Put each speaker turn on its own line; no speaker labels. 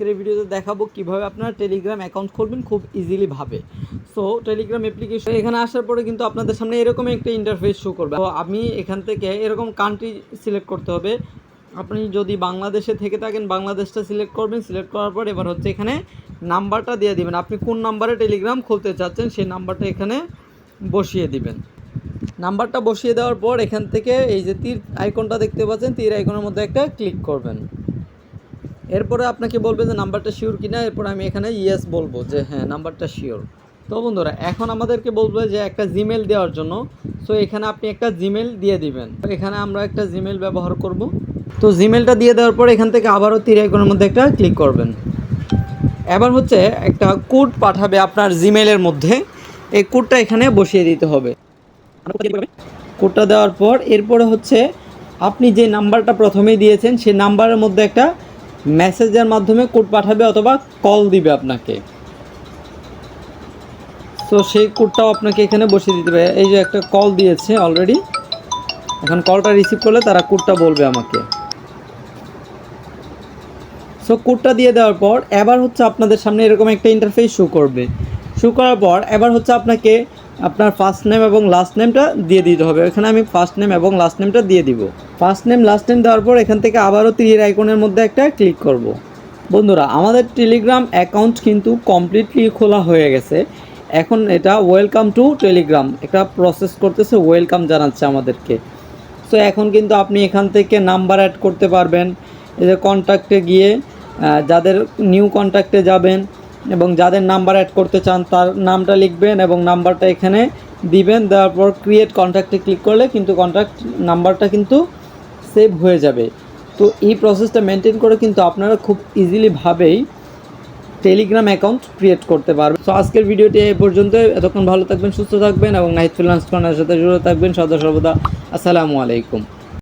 আজকের এই ভিডিওতে দেখাবো কিভাবে আপনারা টেলিগ্রাম অ্যাকাউন্ট খুলবেন খুব ইজিলি ভাবে। সো টেলিগ্রাম অ্যাপ্লিকেশন এখানে আসার পরে কিন্তু আপনাদের সামনে এরকম একটা ইন্টারফেস শো করবে। তো আমি এখান থেকে এরকম কান্ট্রি সিলেক্ট করতে হবে। আপনি যদি বাংলাদেশে থেকে থাকেন বাংলাদেশটা সিলেক্ট করবেন, সিলেক্ট করার পর এবার হচ্ছে এখানে নাম্বারটা দিয়ে দিবেন। আপনি কোন নাম্বারে টেলিগ্রাম খুলতে চাচ্ছেন সেই নাম্বারটা এখানে বসিয়ে দিবেন। নাম্বারটা বসিয়ে দেওয়ার পর এখান থেকে এই যে তীর আইকনটা দেখতে পাচ্ছেন, তীর আইকনের মধ্যে একটা ক্লিক করবেন। এরপরে আপনাকে বলবে যে নাম্বারটা শিওর কিনা। এরপর আমি এখানে ইয়েস বলবো যে হ্যাঁ নাম্বারটা শিওর। তো বন্ধুরা এখন আমাদেরকে বলবে যে একটা জিমেল দেওয়ার জন্য। সো এখানে আপনি একটা জিমেল দিয়ে দিবেন। এখানে আমরা একটা জিমেল ব্যবহার করব। তো জিমেলটা দিয়ে দেওয়ার পর এখান থেকে আবারও তীর আইকনের মধ্যে একটা ক্লিক করবেন। এবার হচ্ছে একটা কোড পাঠাবে আপনার জিমেলের মধ্যে। এই কোডটা এখানে বসিয়ে দিতে হবে। কোডটা দেওয়ার পর এরপরে হচ্ছে আপনি যে নাম্বারটা প্রথমেই দিয়েছেন সেই নাম্বারের মধ্যে একটা মেসেজের মাধ্যমে কোড পাঠাবে অথবা কল দিবে আপনাকে। তো সেই কোডটাও আপনাকে এখানে বসিয়ে দিতে হবে। এই যে একটা কল দিয়েছে অলরেডি, এখন কলটা রিসিভ করলে তারা কোডটা বলবে আমাকে। সো কোডটা দিয়ে দেওয়ার পর এবার হচ্ছে আপনাদের সামনে এরকম একটা ইন্টারফেস শো করবে। শো করার পর এবার হচ্ছে আপনাকে আপনার ফার্স্ট নেম এবং লাস্ট নেমটা দিয়ে দিতে হবে। এখানে আমি ফার্স্ট নেম এবং লাস্ট নেমটা দিয়ে দিব। ফার্স্ট নেম লাস্ট নেম দেওয়ার পর এখান থেকে আবারও তীরের আইকনের মধ্যে একটা ক্লিক করব। বন্ধুরা আমাদের টেলিগ্রাম অ্যাকাউন্ট কিন্তু কমপ্লিটলি খোলা হয়ে গেছে। এখন এটা ওয়েলকাম টু টেলিগ্রাম একটা প্রসেস করতেছে, ওয়েলকাম জানাচ্ছে আমাদেরকে। সো এখন কিন্তু আপনি এখান থেকে নাম্বার অ্যাড করতে পারবেন। এই যে কন্ট্যাক্টে গিয়ে যাদের নিউ কন্ট্যাক্টে যাবেন এবং যাদের নাম্বার অ্যাড করতে চান তার নামটা লিখবেন এবং নাম্বারটা এখানে দিবেন। দেওয়ার পর ক্রিয়েট কন্ট্যাক্টে ক্লিক করলে কিন্তু কন্ট্যাক্ট নাম্বারটা কিন্তু সেভ হয়ে যাবে। তো এই প্রসেসটা মেনটেন করে কিন্তু আপনারা খুব ইজিলি ভাবেই টেলিগ্রাম অ্যাকাউন্ট ক্রিয়েট করতে পারবেন। সো আজকের ভিডিওটি এই পর্যন্ত। এতক্ষণ ভালো থাকবেন, সুস্থ থাকবেন এবং নাহিদ ফ্রিল্যান্স কর্নারের সাথে জুড়ে থাকবেন সদা সর্বদা। আসসালামু আলাইকুম।